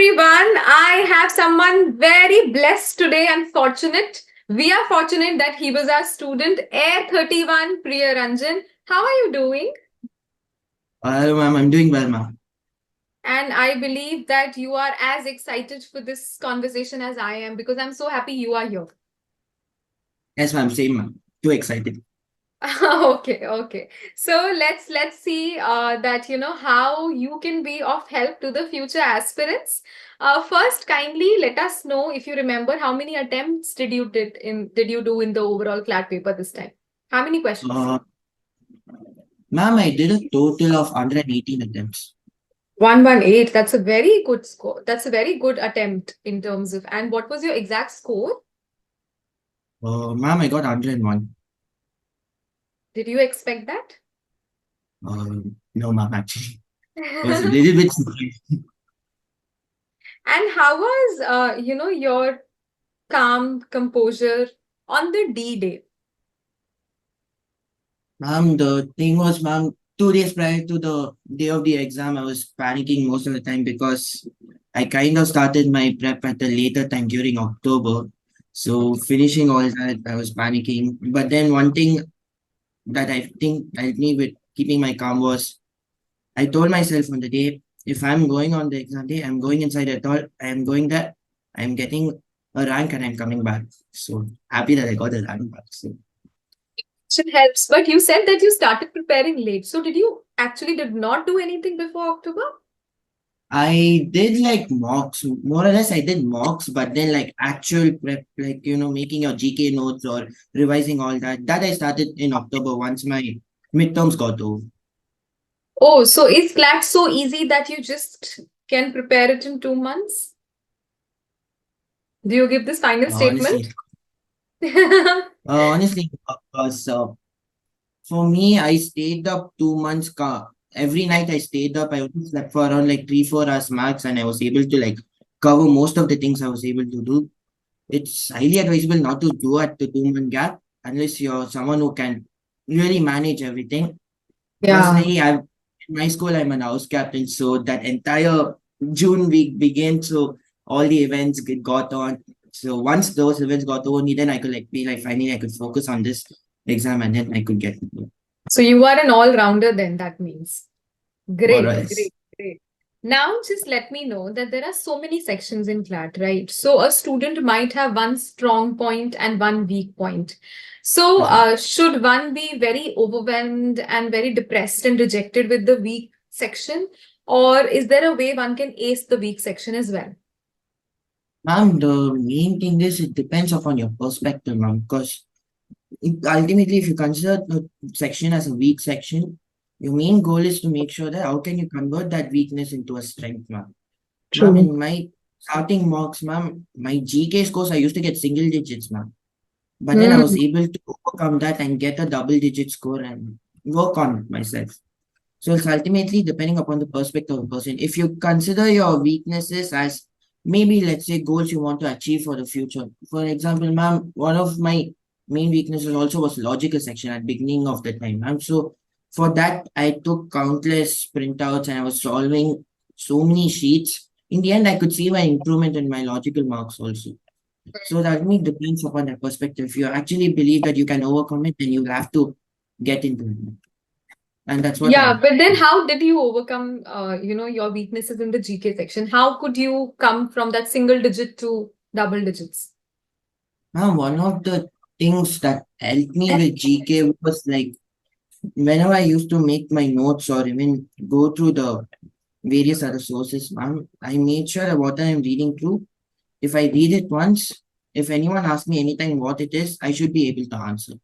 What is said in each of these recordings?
everyone. I have someone very blessed today and fortunate. We are fortunate that he was our student, Air 31 Priyaranjan. How are you doing? Hello, ma'am. I'm doing well, ma'am. And I believe that you are as excited for this conversation as I am because I'm so happy you are here. Yes, ma'am. Same, ma'am. Too excited. Okay. So let's see that how you can be of help to the future aspirants. First, kindly let us know if you remember how many attempts did you do in the overall CLAT paper this time? How many questions? Uh, Ma'am, I did a total of 118 attempts. 118. That's a very good score. That's a very good attempt in terms of. And what was your exact score? Ma'am, I got 101. Did you expect that? No, ma'am, actually. I was a little bit surprised. And how was your calm composure on the D day? Ma'am, the thing was, ma'am, 2 days prior to the day of the exam, I was panicking most of the time because I kind of started my prep at a later time during October. So finishing all that, I was panicking. But then one thing that I think helped me with keeping my calm was I told myself on the day, if I'm going on the exam day, I'm going inside at all. I am going there. I'm getting a rank and I'm coming back. So happy that I got a rank back. So It helps. But you said that you started preparing late. So did you actually did not do anything before October? I did like mocks, more or less. I did mocks, but then like actual prep, like making your GK notes or revising all that. That I started in October once my midterms got over. Oh, so is CLAT so easy that you just can prepare it in 2 months? Do you give this final statement? Honestly, honestly, because for me, I stayed up 2 months. Every night I stayed up. I only slept for around like 3, 4 hours max, and I was able to like cover most of the things I was able to do. It's highly advisable not to do at the 2 month gap unless you're someone who can really manage everything. Yeah. Personally, I've in my school I'm an house captain, so that entire June week began. So all the events got on. So once those events got over, then I could like be like finally I could focus on this exam and then I could get into it. So you are an all-rounder then, that means. More or Great, less. great, great. Now, just let me know that there are so many sections in CLAT, right? So a student might have one strong point and one weak point. So Yes, ma'am. should one be very overwhelmed and very depressed and rejected with the weak section? Or is there a way one can ace the weak section as well? Ma'am, the main thing is it depends upon your perspective, ma'am. Because ultimately, if you consider the section as a weak section, your main goal is to make sure that how can you convert that weakness into a strength, ma'am. Ma'am, True. in my starting mocks, ma'am, my GK scores I used to get single digits, ma'am. But then I Hmm. was able to overcome that and get a double digit score and work on myself. So it's ultimately depending upon the perspective of the person. If you consider your weaknesses as maybe, let's say, goals you want to achieve for the future. For example, ma'am, one of my main weaknesses also was logical section at beginning of the time, ma'am. So for that, I took countless printouts and I was solving so many sheets. In the end, I could see my improvement in my logical marks also. So that means depends upon that perspective. If you actually believe that you can overcome it, then you have to get into it. And that's what Yeah, I but then did. how did you overcome, your weaknesses in the GK section? How could you come from that single digit to double digits? Now, one of the things that helped me with GK was like whenever I used to make my notes or even go through the various other sources, I made sure that what I am reading through, if I read it once, if anyone asks me anytime what it is, I should be able to answer.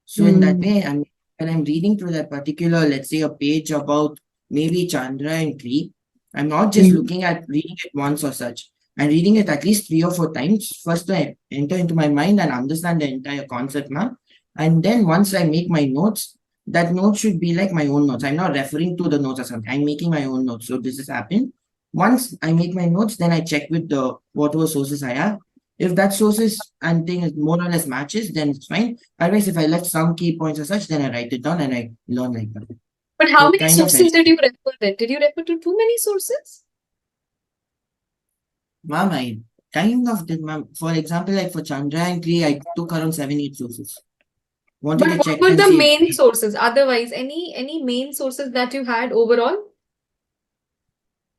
So in that Hmm. way, when I'm reading through that particular, let's say a page about maybe Chandra and Kree, I'm not just Hmm. looking at reading it once or such. I'm reading it at least 3 or 4 times. First, I enter into my mind and understand the entire concept, ma'am. And then once I make my notes, that note should be like my own notes. I'm not referring to the notes or something. I'm making my own notes. So this has happened. Once I make my notes, then I check with the whatever sources I have. If that sources and thing is more or less matches, then it's fine. Otherwise, if I left some key points as such, then I write it down and I learn like that. But So how it many kind of sources helps. did you refer then? Did you refer to too many sources? Ma'am, I kind of did, ma'am. For example, like for Chandrayaan 3, I took around 7, 8 sources. Wanted But to what check were and the see if main sources? Otherwise, any main sources that you had overall?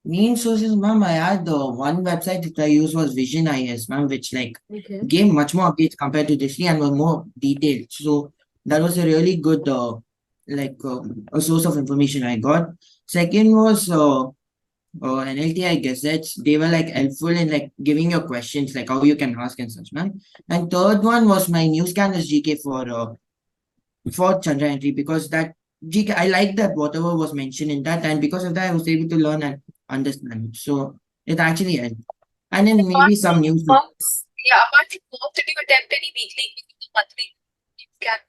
main sources, ma'am. I had the one website that I used was Vision IS, ma'am, which like Okay. gave much more updates compared to this and was more detailed. So that was a really good like a source of information I got. Second was NLTI gazettes. They were like helpful in like giving your questions, like how you can ask and such, man. And third one was my Newscanvass GK for Chandra entry because that GK I like that whatever was mentioned in that, and because of that I was able to learn and understand it. So it actually helped. And then Apart maybe some from news. mocks, yeah, apart from mocks, did you attempt any weekly, monthly scan?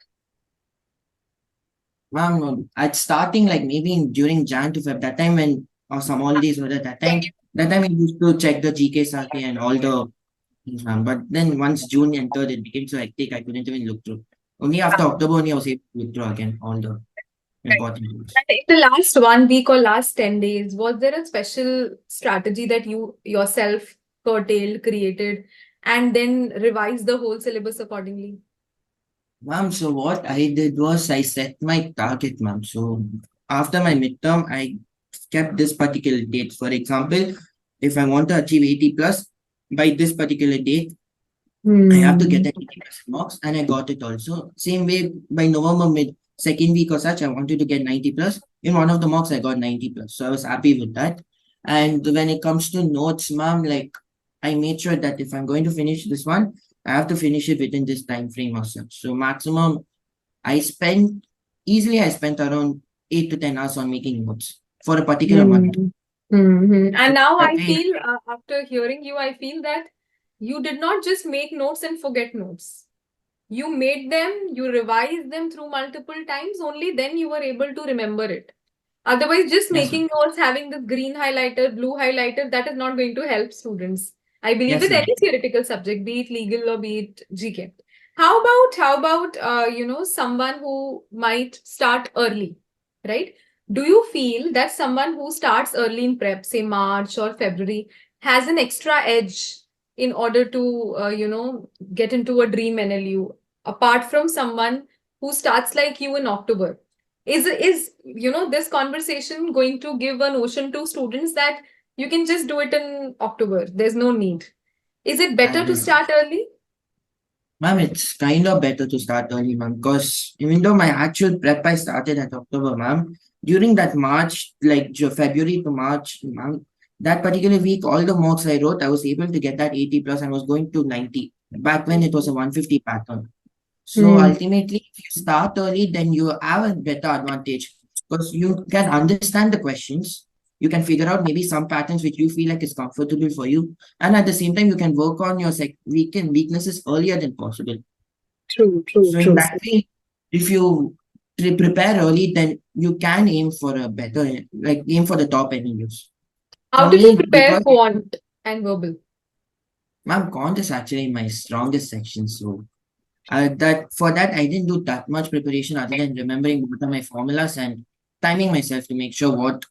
Ma'am, at starting like maybe during Jan to Feb, that time when or some holidays were at that time I used to check the GK Sati and all the things, ma'am. But then once June entered, it became so hectic I couldn't even look through. Only after October only I was able to look through again all the Right. important news. And in the last 1 week or last 10 days, was there a special strategy that you yourself curtailed, created, and then revised the whole syllabus accordingly? Ma'am, so what I did was I set my target, ma'am. So after my midterm, I kept this particular date. For example, if I want to achieve 80 plus by this particular date, I have to get Hmm. an 80% marks, and I got it also. Same way by November mid second week or such, I wanted to get 90 plus. In one of the mocks, I got 90 plus. So I was happy with that. And when it comes to notes, ma'am, like I made sure that if I'm going to finish this one, I have to finish it within this time frame or such. So maximum I spent I spent around 8 to 10 hours on making notes for a particular month. Hmm. Hmm. And So now that I way, feel, after hearing you, I feel that you did not just make notes and forget notes. You made them, you revised them through multiple times, only then you were able to remember it. Otherwise, just yes, ma'am. making notes, having the green highlighter, blue highlighter, that is not going to help students. I believe Yes, with ma'am. any theoretical subject, be it legal or be it GK. How about someone who might start early, right? Do you feel that someone who starts early in prep, say March or February, has an extra edge in order to, get into a dream NLU, apart from someone who starts like you in October? Is this conversation going to give a notion to students that you can just do it in October? There's no need. Is it I better to don't know. start early? Ma'am, it's kind of better to start early, ma'am, because even though my actual prep I started at October, ma'am, during that March, like February to March, ma'am, that particular week, all the mocks I wrote, I was able to get that 80 plus and was going to 90. Back when it was a 150 pattern. So Hmm. ultimately, if you start early, then you have a better advantage because you can understand the questions. You can figure out maybe some patterns which you feel like is comfortable for you, and at the same time, you can work on your weaknesses earlier than possible. True, true, So in true. that way, if you prepare early, then you can aim for a better, like aim for the top NLUs. How For did you me, prepare because quant and verbal? ma'am, quant is actually my strongest section, so that for that I didn't do that much preparation other than remembering what are my formulas and timing myself to make sure what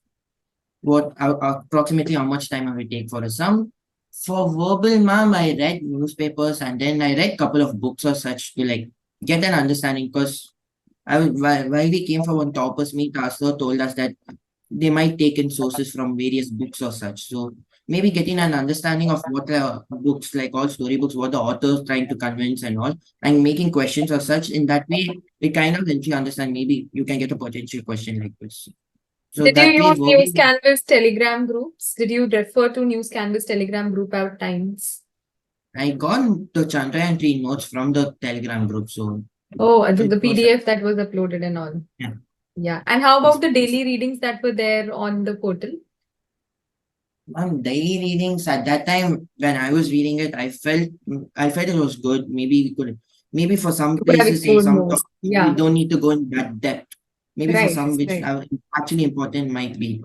approximately how much time I will take for a sum. For verbal, ma'am, I read newspapers and then I read couple of books or such to like get an understanding because while we came for one toppers meet, Aslo told us that they might take in sources from various books or such. So maybe getting an understanding of what books, like all storybooks, what the author's trying to convince and all, and making questions or such. In that way, it kind of helps you understand. Maybe you can get a potential question like this. So Did you that way, use verbal, Newscanvass Telegram groups? Did you refer to Newscanvass Telegram group at times? I got the Chandrayaan 3 notes from the Telegram group. So Oh, the it was, PDF that was uploaded and all. yeah. Yeah. And how Yes. about the daily readings that were there on the portal? Daily readings at that time when I was reading it, I felt it was good. Maybe we could maybe for some You could have places say explored some more. topics we Yeah. don't need to go in that depth. Maybe for Right. some which Right. are actually important might be.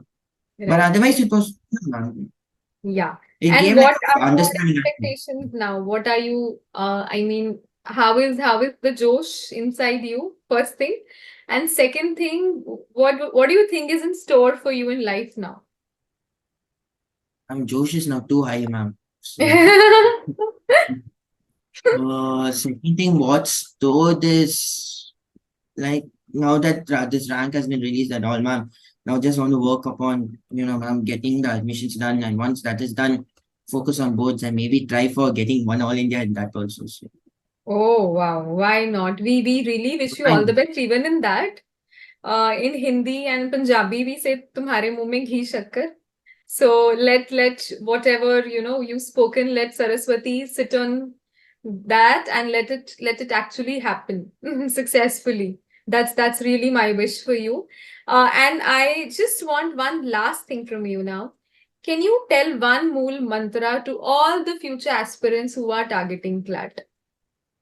But Right. otherwise it was Yeah. it And gave like what are a your understanding. expectations now? What are you, I mean, how is the Josh inside you? First thing. And second thing, what do you think is in store for you in life now? Josh is now too high, ma'am. So, second thing, what's stored is like now that this rank has been released and all, ma'am, now just want to work upon, ma'am, getting the admissions done. And once that is done, focus on boards and maybe try for getting one All India in that also. So, Oh, wow. Why not? We really wish you all the fine. best even in that. In Hindi and Punjabi, we say "Tumhare muँh mein ghee shakkar." So let whatever you've spoken, let Saraswati sit on that and let it actually happen successfully. That's really my wish for you. And I just want one last thing from you now. Can you tell one Mool mantra to all the future aspirants who are targeting CLAT?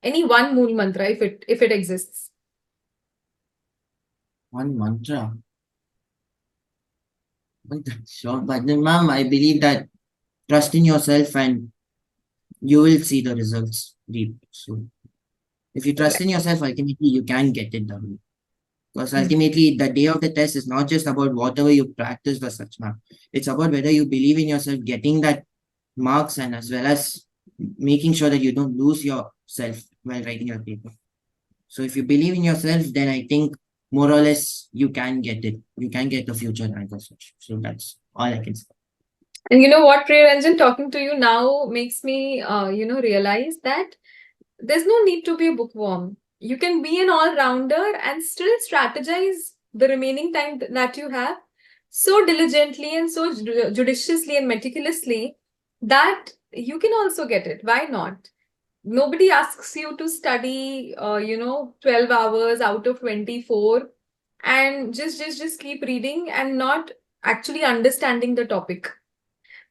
Any one Mool mantra if it exists. One mantra. Sure, but then, ma'am, I believe that trust in yourself and you will see the results deep. So, if you trust in yourself, ultimately you can get it done. Because ultimately, the day of the test is not just about whatever you practiced or such, ma'am. It's about whether you believe in yourself, getting that marks, and as well as making sure that you don't lose yourself while writing your paper. So, if you believe in yourself, then I think more or less you can get it. You can get the future rank or such. So, that's all I can say. And you know what, Priyaranjan, talking to you now makes me, realize that there's no need to be a bookworm. You can be an all-rounder and still strategize the remaining time that you have so diligently and so judiciously and meticulously that you can also get it. Why not? Nobody asks you to study, 12 hours out of 24 and just keep reading and not actually understanding the topic.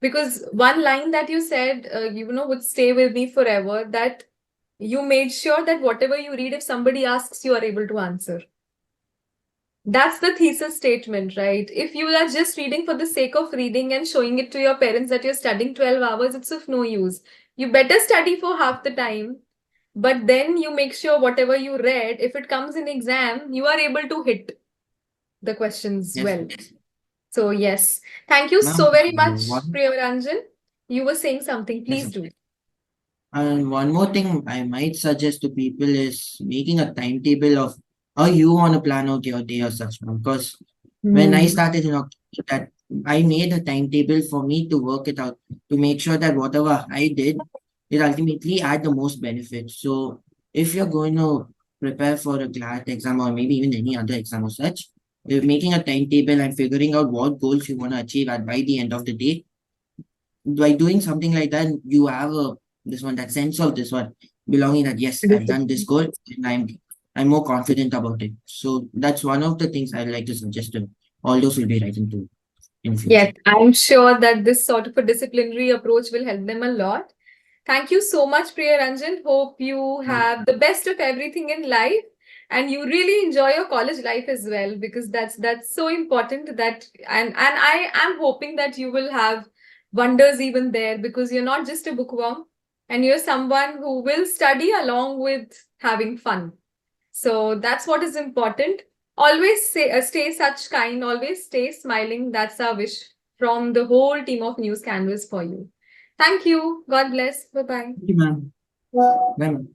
Because one line that you said, would stay with me forever, that you made sure that whatever you read, if somebody asks, you are able to answer. That's the thesis statement, right? If you are just reading for the sake of reading and showing it to your parents that you're studying 12 hours, it's of no use. You better study for half the time, but then you make sure whatever you read, if it comes in exam, you are able to hit the questions Yes, well. So yes, thank you ma'am. so very much, One, Priyaranjan. You were saying something. yes, Please do. and one more thing I might suggest to people is making a timetable of how you want to plan out your day or such, ma'am. Because when I Hmm. started in October, that I made a timetable for me to work it out to make sure that whatever I did, it ultimately had the most benefit. So if you're going to prepare for a CLAT exam or maybe even any other exam or such, you're making a timetable and figuring out what goals you want to achieve at by the end of the day. By doing something like that, you have that sense of this one belonging that yes, I've done this goal and I'm more confident about it. So that's one of the things I'd like to suggest to all those will be writing to in future. Yes, I'm sure that this sort of a disciplinary approach will help them a lot. Thank you so much, Priyaranjan. Hope you have the best of everything in life and you really enjoy your college life as well, because that's so important. That and I am hoping that you will have wonders even there, because you're not just a bookworm and you're someone who will study along with having fun. So that's what is important. Always stay such kind, always stay smiling. That's our wish from the whole team of Newscanvass for you. Thank you. God bless. Bye bye. Thank you, ma'am. Bye, ma'am.